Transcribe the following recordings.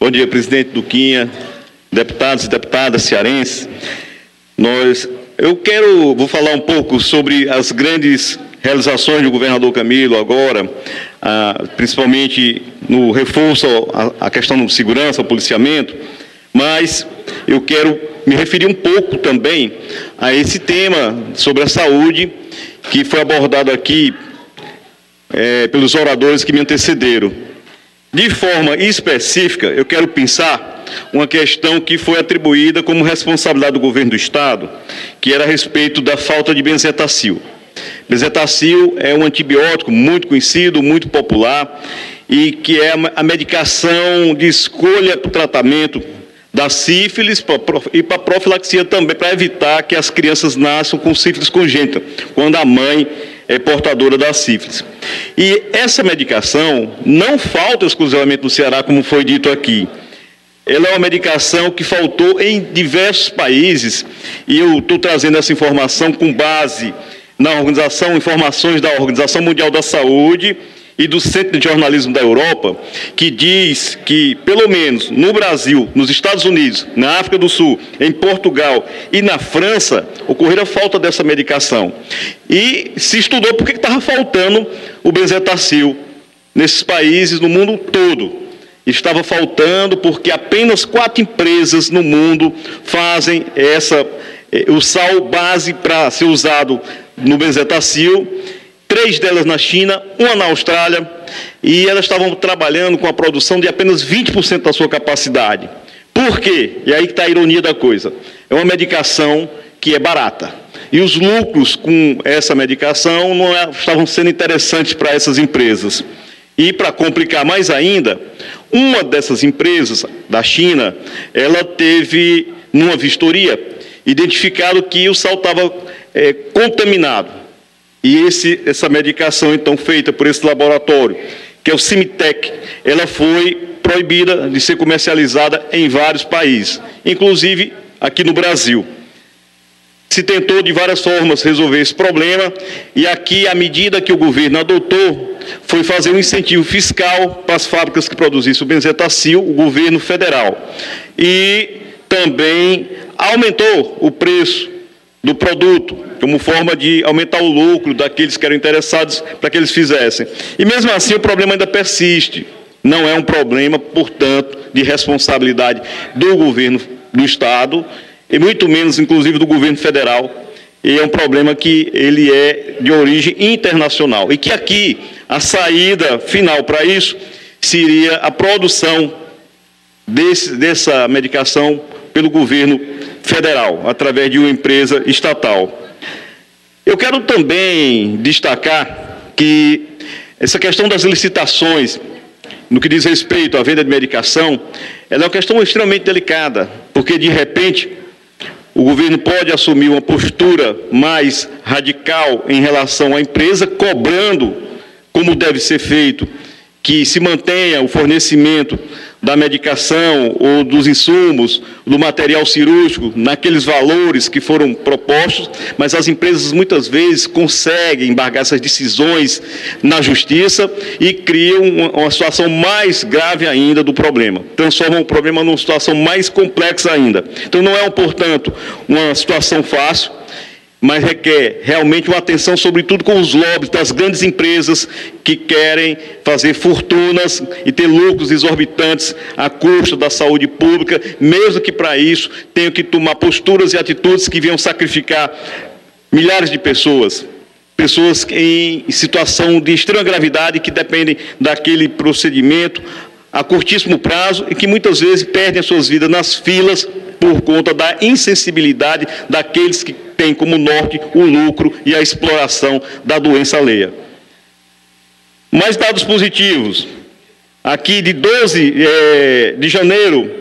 Bom dia, presidente Duquinha, deputados e deputadas cearenses. Vou falar um pouco sobre as grandes realizações do governador Camilo agora, principalmente no reforço à questão de segurança, ao policiamento, mas eu quero me referir um pouco também a esse tema sobre a saúde, que foi abordado aqui pelos oradores que me antecederam. De forma específica, eu quero pensar uma questão que foi atribuída como responsabilidade do governo do Estado, que era a respeito da falta de benzetacil. Benzetacil é um antibiótico muito conhecido, muito popular, e que é a medicação de escolha para o tratamento da sífilis e para a profilaxia também, para evitar que as crianças nasçam com sífilis congênita, quando a mãe é portadora da sífilis. E essa medicação não falta exclusivamente no Ceará, como foi dito aqui. Ela é uma medicação que faltou em diversos países, e eu estou trazendo essa informação com base na informações da Organização Mundial da Saúde e do Centro de Jornalismo da Europa, que diz que, pelo menos no Brasil, nos Estados Unidos, na África do Sul, em Portugal e na França, ocorreu a falta dessa medicação. E se estudou por que estava faltando o benzetacil nesses países, no mundo todo. Estava faltando porque apenas 4 empresas no mundo fazem o sal base para ser usado no benzetacil, 3 delas na China, uma na Austrália, e elas estavam trabalhando com a produção de apenas 20% da sua capacidade. Por quê? E aí que está a ironia da coisa. É uma medicação que é barata. E os lucros com essa medicação não estavam sendo interessantes para essas empresas. E, para complicar mais ainda, uma dessas empresas da China, ela teve, numa vistoria, identificado que o sal estava contaminado. E essa medicação, então, feita por esse laboratório, que é o Cimitec, ela foi proibida de ser comercializada em vários países, inclusive aqui no Brasil. Se tentou de várias formas resolver esse problema, e aqui a medida que o governo adotou foi fazer um incentivo fiscal para as fábricas que produzissem o benzetacil, o governo federal. E também aumentou o preço do produto, como forma de aumentar o lucro daqueles que eram interessados para que eles fizessem. E mesmo assim o problema ainda persiste. Não é um problema, portanto, de responsabilidade do governo do Estado, e muito menos, inclusive, do governo federal. E é um problema que ele é de origem internacional. E que aqui a saída final para isso seria a produção dessa medicação pelo governo federal, através de uma empresa estatal. Eu quero também destacar que essa questão das licitações, no que diz respeito à venda de medicação, ela é uma questão extremamente delicada, porque, de repente, o governo pode assumir uma postura mais radical em relação à empresa, cobrando, como deve ser feito, que se mantenha o fornecimento da medicação ou dos insumos, do material cirúrgico, naqueles valores que foram propostos, mas as empresas muitas vezes conseguem embargar essas decisões na justiça e criam uma situação mais grave ainda do problema, transformam o problema numa situação mais complexa ainda. Então não é, portanto, uma situação fácil, mas requer realmente uma atenção, sobretudo com os lobbies das grandes empresas que querem fazer fortunas e ter lucros exorbitantes à custa da saúde pública, mesmo que para isso tenham que tomar posturas e atitudes que venham sacrificar milhares de pessoas. Pessoas em situação de extrema gravidade que dependem daquele procedimento a curtíssimo prazo e que muitas vezes perdem as suas vidas nas filas por conta da insensibilidade daqueles que têm como norte o lucro e a exploração da doença alheia. Mais dados positivos. Aqui de 12 de janeiro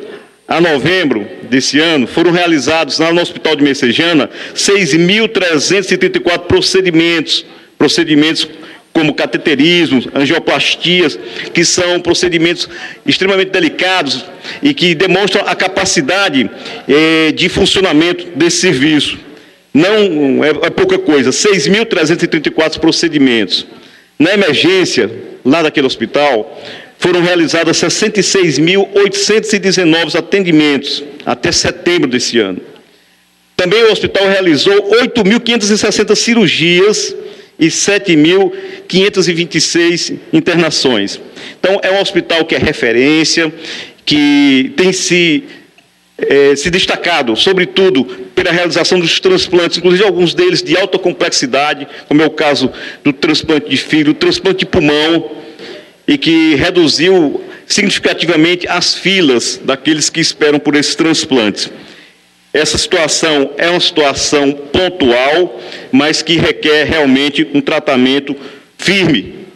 a novembro desse ano, foram realizados lá no Hospital de Messejana 6.334 procedimentos como cateterismo, angioplastias, que são procedimentos extremamente delicados e que demonstram a capacidade de funcionamento desse serviço. Não é pouca coisa, 6.334 procedimentos. Na emergência, lá daquele hospital, foram realizados 66.819 atendimentos até setembro desse ano. Também o hospital realizou 8.560 cirurgias e 7.526 internações. Então, é um hospital que é referência, que tem se destacado, sobretudo, pela realização dos transplantes, inclusive alguns deles de alta complexidade, como é o caso do transplante de fígado, transplante de pulmão, e que reduziu significativamente as filas daqueles que esperam por esses transplantes. Essa situação é uma situação pontual, mas que requer realmente um tratamento firme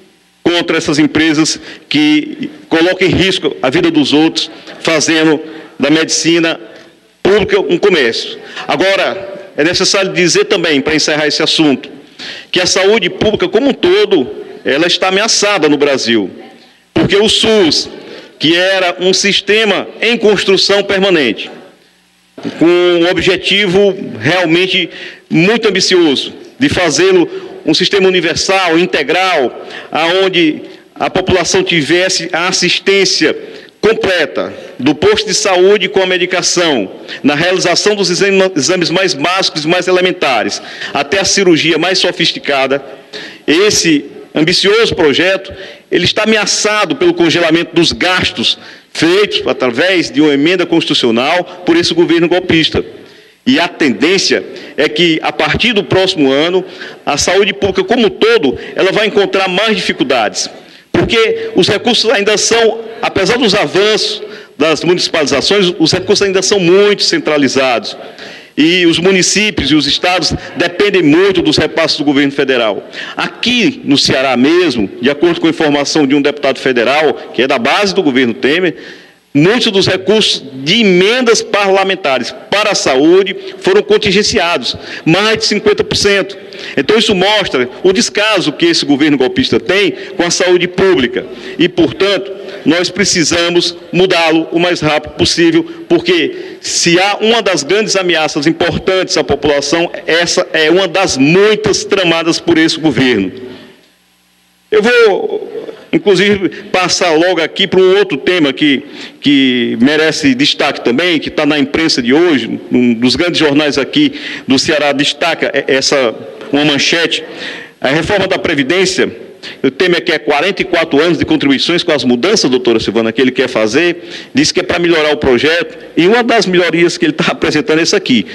contra essas empresas que colocam em risco a vida dos outros, fazendo da medicina pública um comércio. Agora, é necessário dizer também, para encerrar esse assunto, que a saúde pública como um todo, ela está ameaçada no Brasil, porque o SUS, que era um sistema em construção permanente, com um objetivo realmente muito ambicioso, de fazê-lo um sistema universal, integral, aonde a população tivesse a assistência completa do posto de saúde com a medicação, na realização dos exames mais básicos e mais elementares, até a cirurgia mais sofisticada. Esse ambicioso projeto, ele está ameaçado pelo congelamento dos gastos feitos através de uma emenda constitucional por esse governo golpista. E a tendência é que, a partir do próximo ano, a saúde pública como um todo, ela vai encontrar mais dificuldades. Porque os recursos ainda são, apesar dos avanços das municipalizações, os recursos ainda são muito centralizados. E os municípios e os estados dependem muito dos repasses do governo federal. Aqui no Ceará mesmo, de acordo com a informação de um deputado federal, que é da base do governo Temer, muitos dos recursos de emendas parlamentares para a saúde foram contingenciados, mais de 50%. Então isso mostra o descaso que esse governo golpista tem com a saúde pública. E, portanto, nós precisamos mudá-lo o mais rápido possível, porque se há uma das grandes ameaças importantes à população, essa é uma das muitas tramadas por esse governo. Eu vou, inclusive, passar logo aqui para um outro tema que merece destaque também, que está na imprensa de hoje, um dos grandes jornais aqui do Ceará destaca uma manchete: a reforma da Previdência. O Temer quer 44 anos de contribuições com as mudanças, doutora Silvana, que ele quer fazer, diz que é para melhorar o projeto, e uma das melhorias que ele está apresentando é essa aqui: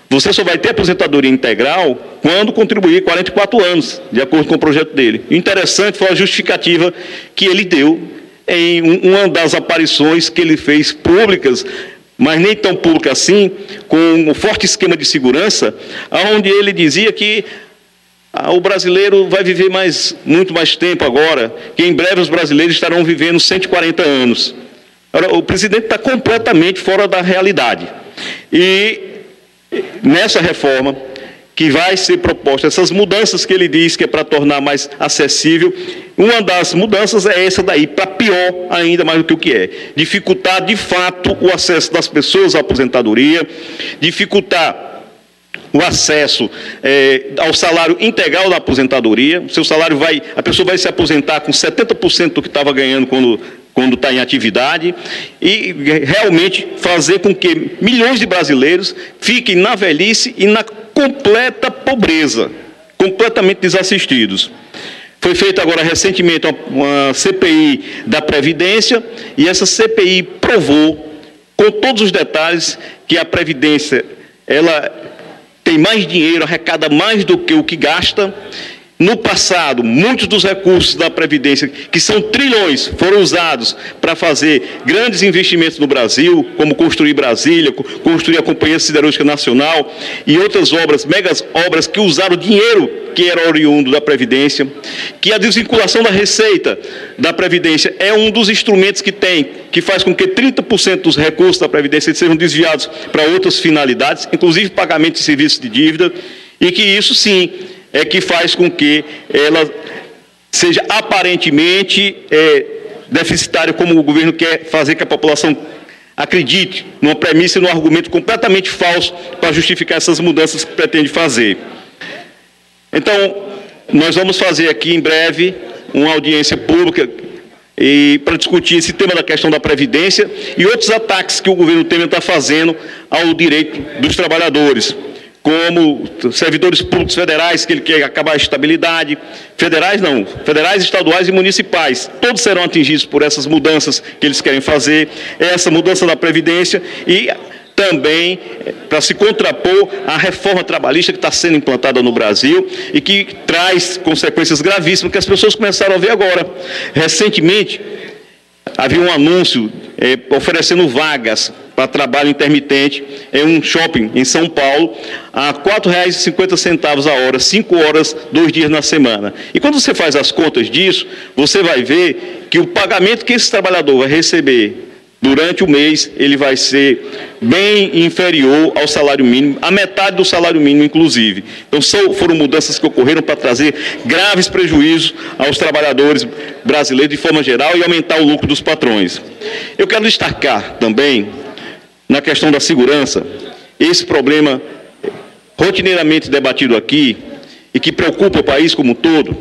você só vai ter aposentadoria integral quando contribuir 44 anos, de acordo com o projeto dele. O interessante foi a justificativa que ele deu em uma das aparições que ele fez públicas, mas nem tão pública assim, com um forte esquema de segurança, onde ele dizia que o brasileiro vai viver muito mais tempo agora, que em breve os brasileiros estarão vivendo 140 anos. Ora, o presidente está completamente fora da realidade. E nessa reforma que vai ser proposta, essas mudanças que ele diz que é para tornar mais acessível, uma das mudanças é essa daí, para pior ainda mais do que o que é. Dificultar, de fato, o acesso das pessoas à aposentadoria, dificultar o acesso ao salário integral da aposentadoria. O seu salário a pessoa vai se aposentar com 70% do que estava ganhando quando está em atividade, e realmente fazer com que milhões de brasileiros fiquem na velhice e na completa pobreza, completamente desassistidos. Foi feita agora recentemente uma CPI da Previdência, e essa CPI provou, com todos os detalhes, que a Previdência, ela tem mais dinheiro, arrecada mais do que o que gasta. No passado, muitos dos recursos da Previdência, que são trilhões, foram usados para fazer grandes investimentos no Brasil, como construir Brasília, construir a Companhia Siderúrgica Nacional e outras obras, megas obras que usaram dinheiro que era oriundo da Previdência, que a desvinculação da receita da Previdência é um dos instrumentos que faz com que 30% dos recursos da Previdência sejam desviados para outras finalidades, inclusive pagamento de serviços de dívida, e que isso sim é que faz com que ela seja aparentemente deficitária, como o governo quer fazer que a população acredite, numa premissa e num argumento completamente falso para justificar essas mudanças que pretende fazer. Então, nós vamos fazer aqui em breve uma audiência pública e para discutir esse tema da questão da Previdência e outros ataques que o governo Temer está fazendo ao direito dos trabalhadores, como servidores públicos federais, que ele quer acabar a estabilidade, federais, estaduais e municipais. Todos serão atingidos por essas mudanças que eles querem fazer, essa mudança da Previdência e também para se contrapor à reforma trabalhista que está sendo implantada no Brasil e que traz consequências gravíssimas que as pessoas começaram a ver agora. Recentemente, havia um anúncio oferecendo vagas para trabalho intermitente em um shopping em São Paulo a R$ 4,50 a hora, 5 horas, 2 dias na semana. E quando você faz as contas disso, você vai ver que o pagamento que esse trabalhador vai receber durante o mês, ele vai ser bem inferior ao salário mínimo, a metade do salário mínimo, inclusive. Então, foram mudanças que ocorreram para trazer graves prejuízos aos trabalhadores brasileiros de forma geral e aumentar o lucro dos patrões. Eu quero destacar também, na questão da segurança, esse problema rotineiramente debatido aqui e que preocupa o país como um todo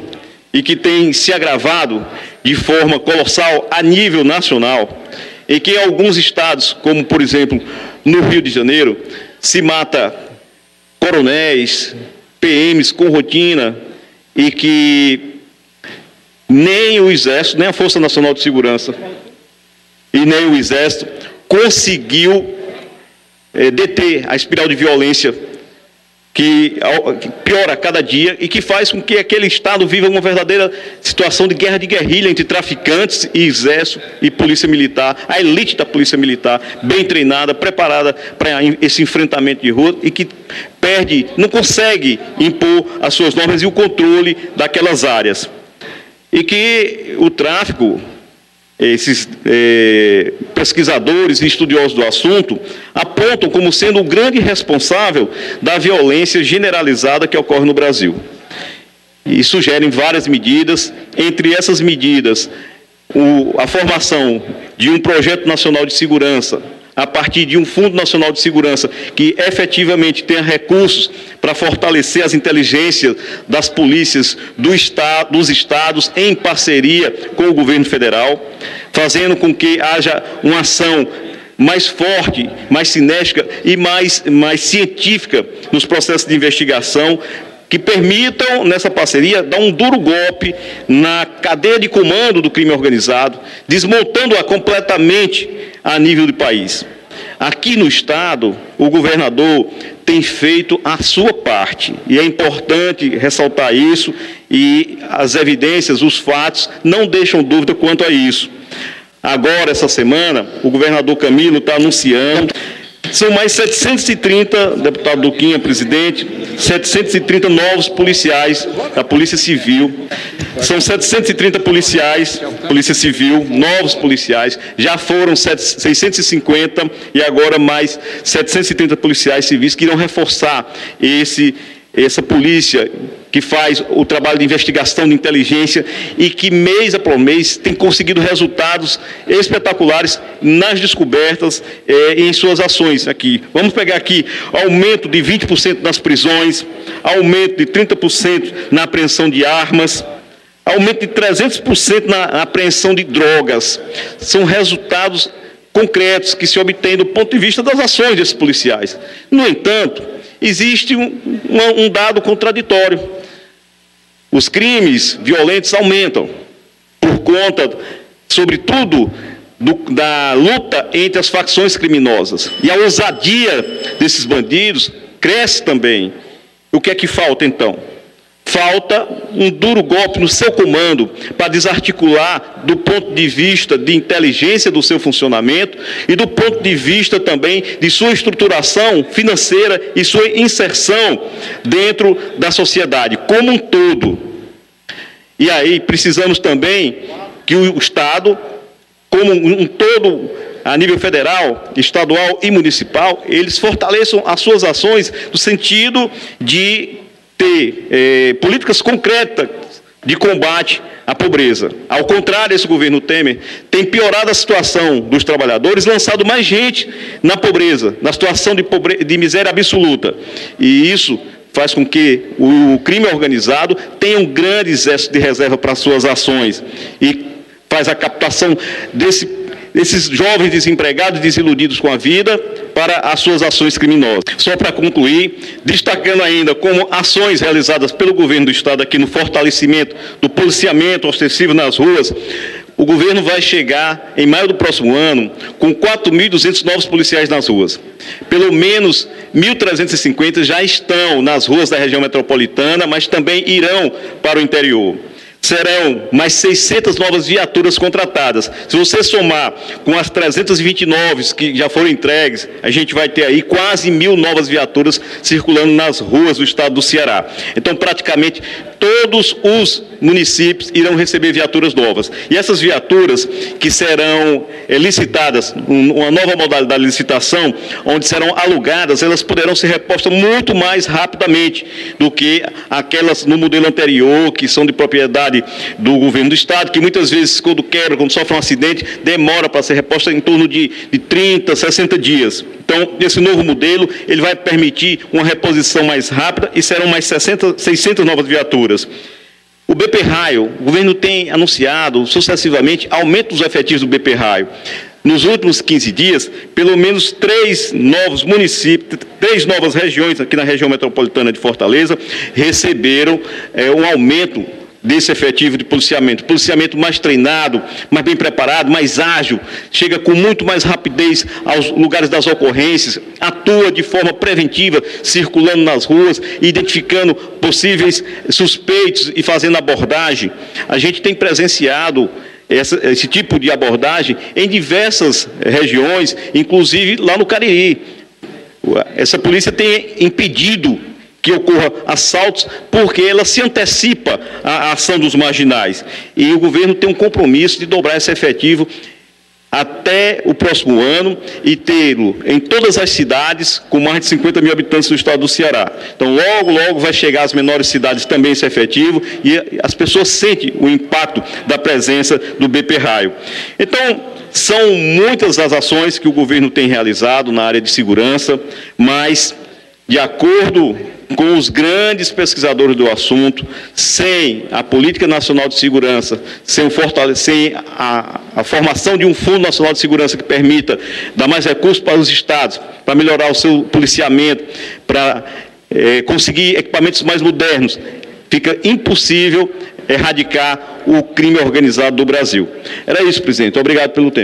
e que tem se agravado de forma colossal a nível nacional, em que em alguns estados, como por exemplo no Rio de Janeiro, se mata coronéis, PMs com rotina e que nem o Exército, nem a Força Nacional de Segurança e nem o Exército conseguiu deter a espiral de violência que piora a cada dia e que faz com que aquele Estado viva uma verdadeira situação de guerra de guerrilha entre traficantes e exército e polícia militar, a elite da polícia militar, bem treinada, preparada para esse enfrentamento de rua e que não consegue impor as suas normas e o controle daquelas áreas. E que o tráfico, esses pesquisadores e estudiosos do assunto apontam como sendo o grande responsável da violência generalizada que ocorre no Brasil. E sugerem várias medidas, entre essas medidas, a formação de um projeto nacional de segurança, a partir de um Fundo Nacional de Segurança que efetivamente tenha recursos para fortalecer as inteligências das polícias dos estados em parceria com o governo federal, fazendo com que haja uma ação mais forte, mais cinética e mais científica nos processos de investigação, que permitam, nessa parceria, dar um duro golpe na cadeia de comando do crime organizado, desmontando-a completamente a nível do país. Aqui no Estado, o governador tem feito a sua parte, e é importante ressaltar isso, e as evidências, os fatos, não deixam dúvida quanto a isso. Agora, essa semana, o governador Camilo está anunciando. São mais 730, deputado Duquinha, presidente, 730 novos policiais da Polícia Civil. São 730 policiais, Polícia Civil, novos policiais. Já foram 650 e agora mais 730 policiais civis que irão reforçar essa polícia que faz o trabalho de investigação de inteligência e que mês após mês tem conseguido resultados espetaculares nas descobertas e em suas ações aqui. Vamos pegar aqui aumento de 20% nas prisões, aumento de 30% na apreensão de armas, aumento de 300% na apreensão de drogas. São resultados concretos que se obtêm do ponto de vista das ações desses policiais. No entanto, existe um dado contraditório. Os crimes violentos aumentam por conta, sobretudo, da luta entre as facções criminosas. E a ousadia desses bandidos cresce também. O que é que falta, então? Falta um duro golpe no seu comando para desarticular do ponto de vista de inteligência do seu funcionamento e do ponto de vista também de sua estruturação financeira e sua inserção dentro da sociedade como um todo. E aí precisamos também que o Estado, como um todo, a nível federal, estadual e municipal, eles fortaleçam as suas ações no sentido de ter políticas concretas de combate à pobreza. Ao contrário, esse governo Temer tem piorado a situação dos trabalhadores, lançado mais gente na pobreza, na situação de miséria absoluta. E isso faz com que o crime organizado tenha um grande exército de reserva para suas ações e faz a captação captação desses jovens desempregados, desiludidos com a vida, para as suas ações criminosas. Só para concluir, destacando ainda como ações realizadas pelo governo do Estado aqui no fortalecimento do policiamento ostensivo nas ruas, o governo vai chegar, em maio do próximo ano, com 4.200 novos policiais nas ruas. Pelo menos 1.350 já estão nas ruas da região metropolitana, mas também irão para o interior. Serão mais 600 novas viaturas contratadas. Se você somar com as 329 que já foram entregues, a gente vai ter aí quase 1.000 novas viaturas circulando nas ruas do estado do Ceará. Então, praticamente, todos os municípios irão receber viaturas novas. E essas viaturas que serão licitadas, uma nova modalidade de licitação, onde serão alugadas, elas poderão ser repostas muito mais rapidamente do que aquelas no modelo anterior, que são de propriedade do governo do estado, que muitas vezes, quando quebra, quando sofre um acidente, demora para ser reposta em torno de 30, 60 dias. Então, esse novo modelo, ele vai permitir uma reposição mais rápida e serão mais 600 novas viaturas. O BP Raio, o governo tem anunciado sucessivamente aumento dos efetivos do BP Raio. Nos últimos 15 dias, pelo menos 3 novos municípios, 3 novas regiões aqui na região metropolitana de Fortaleza receberam um aumento desse efetivo de policiamento. Policiamento mais treinado, mais bem preparado, mais ágil, chega com muito mais rapidez aos lugares das ocorrências, atua de forma preventiva, circulando nas ruas, identificando possíveis suspeitos e fazendo abordagem. A gente tem presenciado esse tipo de abordagem em diversas regiões, inclusive lá no Cariri. Essa polícia tem impedido que ocorra assaltos, porque ela se antecipa à ação dos marginais. E o governo tem um compromisso de dobrar esse efetivo até o próximo ano e tê-lo em todas as cidades com mais de 50 mil habitantes do estado do Ceará. Então, logo, logo vai chegar às menores cidades também esse efetivo e as pessoas sentem o impacto da presença do BP Raio. Então, são muitas as ações que o governo tem realizado na área de segurança, mas, de acordo com os grandes pesquisadores do assunto, sem a Política Nacional de Segurança, sem a formação de um Fundo Nacional de Segurança que permita dar mais recursos para os estados, para melhorar o seu policiamento, para conseguir equipamentos mais modernos, fica impossível erradicar o crime organizado do Brasil. Era isso, presidente. Obrigado pelo tempo.